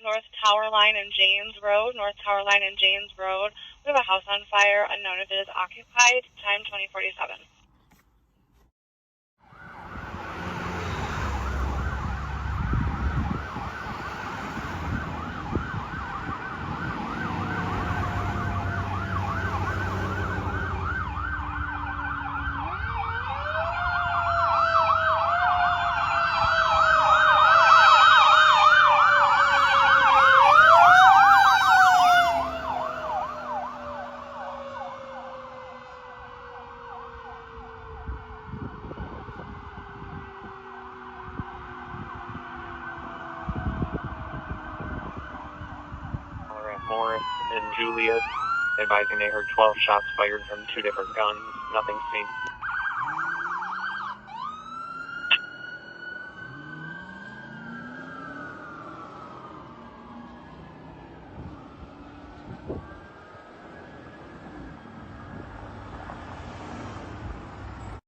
North Tower Line and James Road. North Tower Line and James Road. We have a house on fire, unknown if it is occupied. Time 2047. Morris and Juliet, advising they heard 12 shots fired from 2 different guns. Nothing seen.